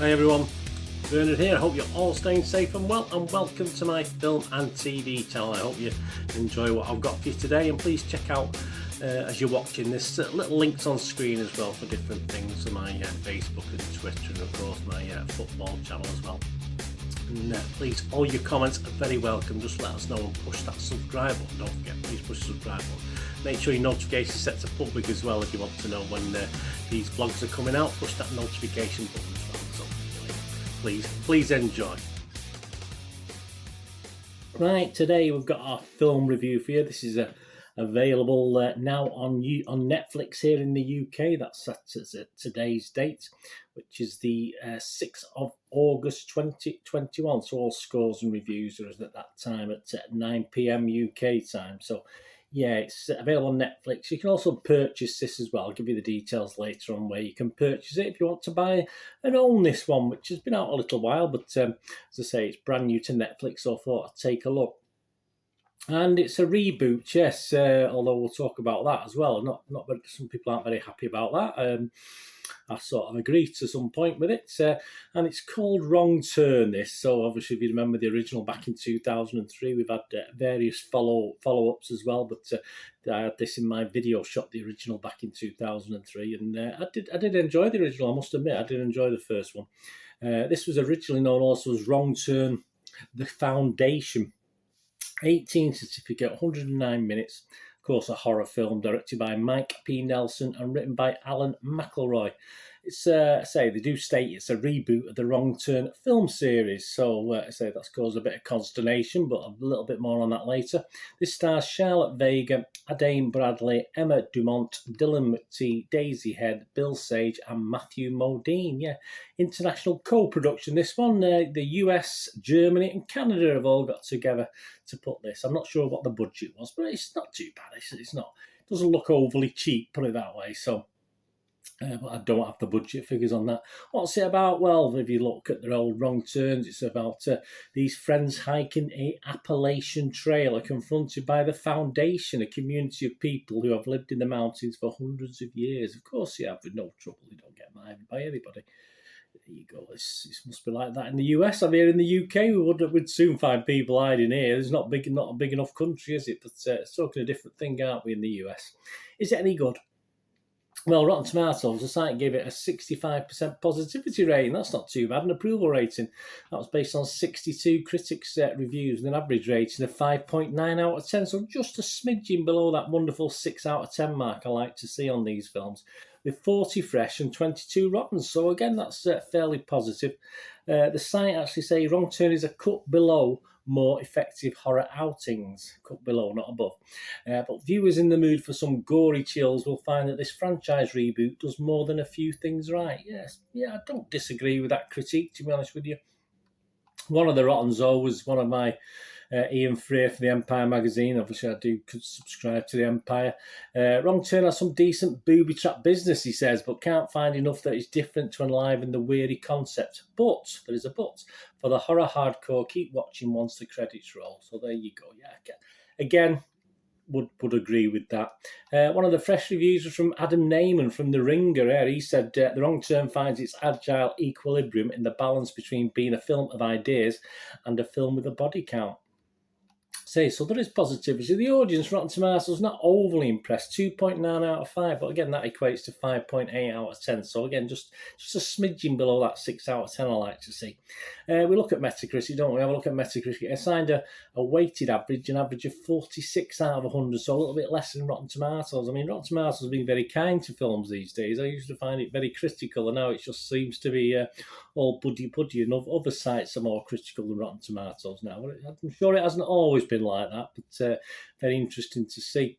Hi everyone, Bernard here. I hope you're all staying safe and well, and welcome to my film and TV channel. I hope you enjoy what I've got for you today, and please check out as you're watching this little links on screen as well for different things on my Facebook and Twitter, and of course my football channel as well. And please, all your comments are very welcome. Just let us know and push that subscribe button. Don't forget, please push the subscribe button. Make sure your notifications set to public as well if you want to know when these vlogs are coming out. Push that notification button as well. So please enjoy. Right, today we've got our film review for you. This is available now on Netflix here in the UK. That's at today's date, which is the 6th of August 2021. So all scores and reviews are at that time at 9 PM UK time. So yeah, it's available on Netflix. You can also purchase this as well. I'll give you the details later on where you can purchase it if you want to buy and own this one, which has been out a little while, but as I say, it's brand new to Netflix, so I thought I'd take a look. And it's a reboot, yes, although we'll talk about that as well. Not very, some people aren't very happy about that. I sort of agree to some point with it. And it's called Wrong Turn, this. So obviously, if you remember the original back in 2003, we've had various follow-ups as well. But I had this in my video shot, the original back in 2003. And I did enjoy the original, I must admit. I did enjoy the first one. This was originally known also as Wrong Turn, The Foundation. 18 certificate, 109 minutes. Of course, a horror film directed by Mike P. Nelson and written by Alan McElroy. It's they do state it's a reboot of the Wrong Turn film series. So that's caused a bit of consternation, but a little bit more on that later. This stars Charlotte Vega, Adaine Bradley, Emma Dumont, Dylan McTee, Daisy Head, Bill Sage, and Matthew Modine. Yeah, international co-production. This one, the US, Germany, and Canada have all got together to put this. I'm not sure what the budget was, but it's not too bad. It's not. It doesn't look overly cheap, put it that way. So. But I don't have the budget figures on that. What's it about? Well, if you look at their old Wrong Turns, it's about these friends hiking a Appalachian trail are confronted by the Foundation, a community of people who have lived in the mountains for hundreds of years. Of course you have, with no trouble. You don't get married by anybody. There you go. This must be like that in the US. I mean, here in the UK, we'd soon find people hiding here. It's not a big enough country, is it? But it's talking a different thing, aren't we, in the US? Is it any good? Well, Rotten Tomatoes, the site gave it a 65% positivity rating. That's not too bad. An approval rating. That was based on 62 critics' reviews with an average rating of 5.9 out of 10. So just a smidgen below that wonderful 6 out of 10 mark I like to see on these films. With 40 fresh and 22 rotten. So again, that's fairly positive. The site actually say Wrong Turn is a cut below more effective horror outings. Cut below, not above. But viewers in the mood for some gory chills will find that this franchise reboot does more than a few things right. Yes, yeah, I don't disagree with that critique, to be honest with you. One of the rottens, though, was one of my Ian Freer for the Empire magazine. Obviously, I do subscribe to the Empire. Wrong Turn has some decent booby trap business, he says, but can't find enough that is different to enliven the weary concept. But, there is a but, for the horror hardcore, keep watching once the credits roll. So there you go. Yeah, again, would agree with that. One of the fresh reviews was from Adam Naiman from The Ringer. He said, The Wrong Turn finds its agile equilibrium in the balance between being a film of ideas and a film with a body count. So there is positivity. The audience, Rotten Tomatoes, not overly impressed. 2.9 out of 5, but again, that equates to 5.8 out of 10. So again, just a smidgen below that 6 out of 10 I like to see. We look at Metacritic, don't we? Have a look at Metacritic. It assigned an average of 46 out of 100, so a little bit less than Rotten Tomatoes. I mean, Rotten Tomatoes has been very kind to films these days. I used to find it very critical, and now it just seems to be all buddy-buddy, and other sites are more critical than Rotten Tomatoes now. I'm sure it hasn't always been like that, but very interesting to see.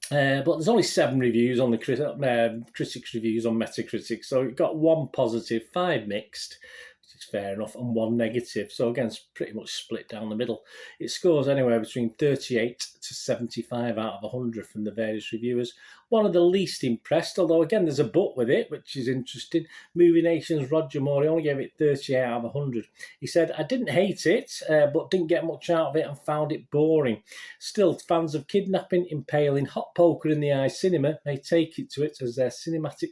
But there's only 7 reviews on the critics' reviews on Metacritic, so it got 1 positive, 5 mixed, which is fair enough, and 1 negative. So again, it's pretty much split down the middle. It scores anywhere between 38 to 75 out of 100 from the various reviewers. one of the least impressed, although again there's a but with it, which is interesting. Movie Nation's Roger Moore only gave it 38 out of 100. He said, I didn't hate it, but didn't get much out of it and found it boring. Still, fans of kidnapping, impaling, hot poker in the eye cinema may take it to it as their cinematic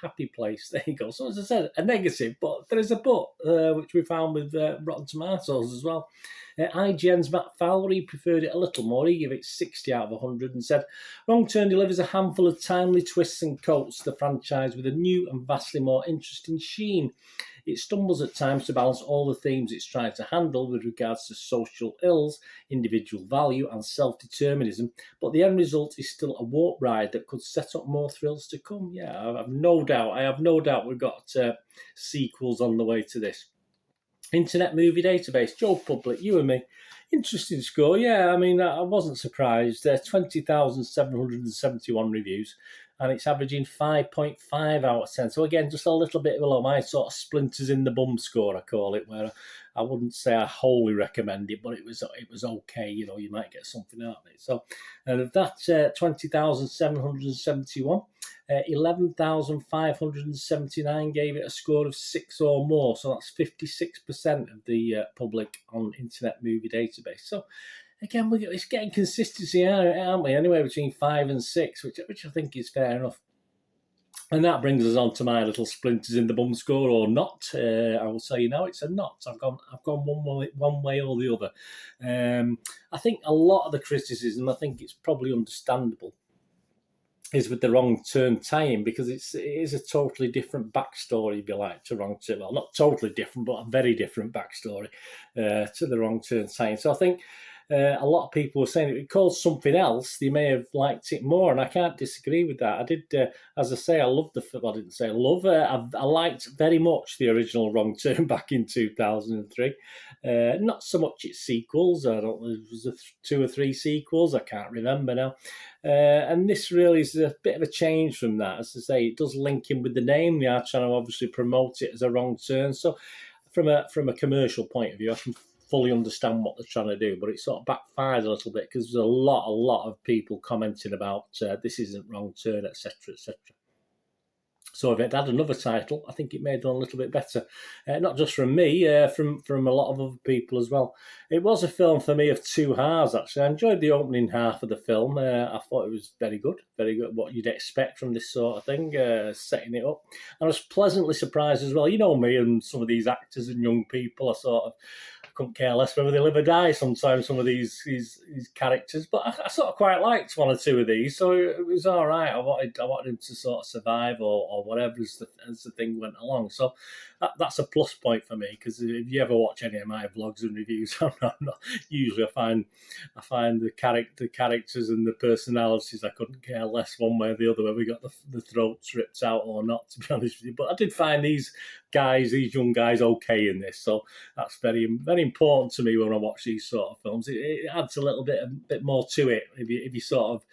happy place. There you go. So as I said, a negative, but there is a but, which we found with Rotten Tomatoes as well. IGN's Matt Fowler, he preferred it a little more. He gave it 60 out of 100 and said, Wrong Turn delivers a handful of timely twists and coats the franchise with a new and vastly more interesting sheen. It stumbles at times to balance all the themes it's trying to handle with regards to social ills, individual value and self-determinism, but the end result is still a warp ride that could set up more thrills to come. Yeah, I have no doubt we've got sequels on the way to this. Internet Movie Database, Joe Public, you and me. Interesting score, yeah. I mean, I wasn't surprised. 20,771 reviews, and it's averaging 5.5 out of 10. So again, just a little bit below my sort of splinters in the bum score, I call it, where I wouldn't say I wholly recommend it, but it was okay. You know, you might get something out of it. So, and of that 20,771, 11,579 gave it a score of 6 or more. So that's 56% of the public on Internet Movie Database. So again, it's getting consistency, aren't we? Anywhere between 5 and 6, which I think is fair enough. And that brings us on to my little splinters in the bum score or not. I will say now it's a not. I've gone one way or the other. I think a lot of the criticism, I think it's probably understandable, is with the Wrong Turn tie-in, because it is a totally different backstory, if you like, to Wrong Turn. Well, not totally different, but a very different backstory to the Wrong Turn tie-in. So I think a lot of people were saying if it called something else, they may have liked it more, and I can't disagree with that. I did, as I say, I loved the film. I didn't say love. I liked very much the original Wrong Turn back in 2003. Not so much its sequels. I don't know, there was 2 or 3 sequels. I can't remember now. And this really is a bit of a change from that. As I say, it does link in with the name. They are trying to obviously promote it as a Wrong Turn. So from a commercial point of view, I can fully understand what they're trying to do, but it sort of backfired a little bit because there's a lot of people commenting about this isn't Wrong Turn, etc., etc. So if it had another title, I think it may have done a little bit better. Not just from me, from a lot of other people as well. It was a film for me of 2 halves, actually. I enjoyed the opening half of the film. I thought it was very good, what you'd expect from this sort of thing, setting it up. I was pleasantly surprised as well. You know me and some of these actors and young people, I couldn't care less whether they live or die sometimes, some of these characters. But I sort of quite liked 1 or 2 of these, so it was all right. I wanted him to sort of survive or whatever as the thing went along. So that's a plus point for me, because if you ever watch any of my vlogs and reviews, usually I find the characters and the personalities, I couldn't care less one way or the other whether we got the throats ripped out or not, to be honest with you. But I did find these young guys okay in this, so that's very, very important to me when I watch these sort of films. It adds a little bit more to it if you sort of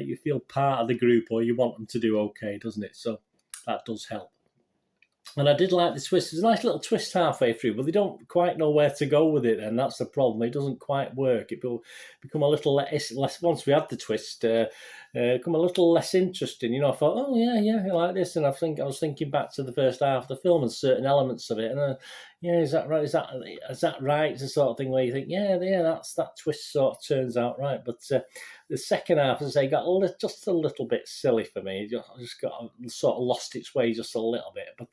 you feel part of the group, or you want them to do okay, doesn't it? So that does help. And I did like the twist. There's a nice little twist halfway through, but they don't quite know where to go with it, and that's the problem. It doesn't quite work. It will become a little less once we had the twist, become a little less interesting. You know, I thought, oh yeah, I like this, and I was thinking back to the first half of the film and certain elements of it, and is that right? Is that right? It's the sort of thing where you think, yeah, that twist sort of turns out right, but the second half, as I say, got just a little bit silly for me. It just got sort of lost its way just a little bit. But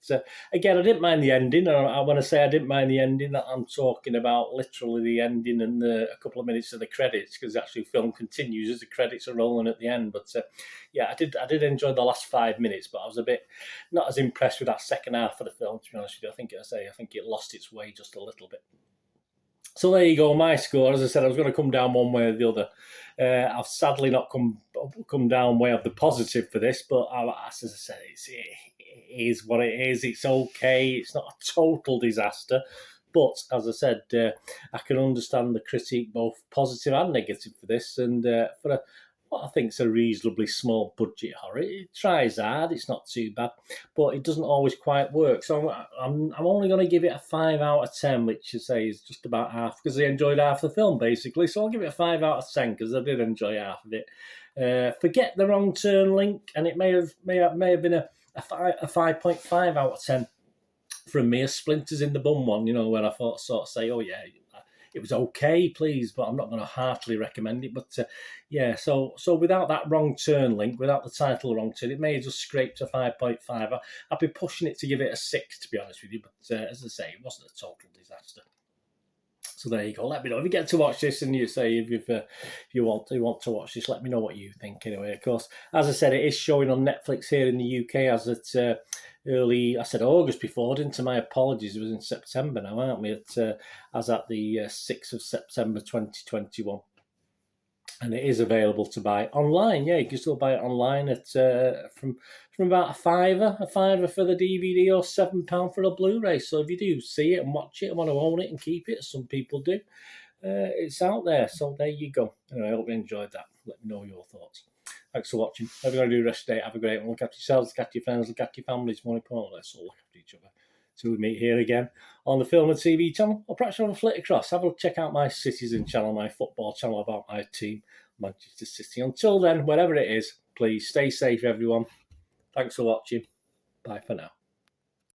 again, I didn't mind the ending. I want to say I didn't mind the ending. That I'm talking about literally the ending and a couple of minutes of the credits, because actually the film continues as the credits are rolling at the end. But yeah, I did enjoy the last 5 minutes, but I was a bit not as impressed with that second half of the film, to be honest with you. I think it lost its way just a little bit. So there you go, my score. As I said, I was going to come down one way or the other. I've sadly not come down way of the positive for this, but as I said, it is what it is. It's okay. It's not a total disaster. But as I said, I can understand the critique, both positive and negative, for this. And for what I think is a reasonably small budget horror. It tries hard, it's not too bad, but it doesn't always quite work. So I'm only going to give it a 5 out of 10, which I say is just about half, because I enjoyed half the film basically. So I'll give it a 5 out of 10 because I did enjoy half of it. Forget the wrong turn link, and it may have been a 5.5 out of 10 from me. A splinters in the bum one, where I thought say, oh yeah, it was okay, please, but I'm not going to heartily recommend it. But yeah, so without that wrong turn link, without the title wrong turn, it may have just scraped a 5.5. I'd be pushing it to give it a 6, to be honest with you. But as I say, it wasn't a total disaster. So there you go. Let me know if you get to watch this, and you say if you want to watch this. Let me know what you think. Anyway, of course, as I said, it is showing on Netflix here in the UK as at I said August before, didn't I? My apologies. It was in September now, aren't we? As at the 6th of September 2021. And it is available to buy online. Yeah, you can still buy it online at from about a fiver for the DVD or £7 for a Blu-ray. So if you do see it and watch it and want to own it and keep it, as some people do, it's out there. So there you go. Anyway, I hope you enjoyed that. Let me know your thoughts. Thanks for watching. Have a good day, rest of the day. Have a great one. Look after yourselves, look after your friends, look after your families. More importantly, let's all look after each other. So we meet here again on the Film and TV channel, or perhaps on a flick across. Have a check out my Citizen channel, my football channel about my team, Manchester City. Until then, wherever it is, please stay safe, everyone. Thanks for watching. Bye for now.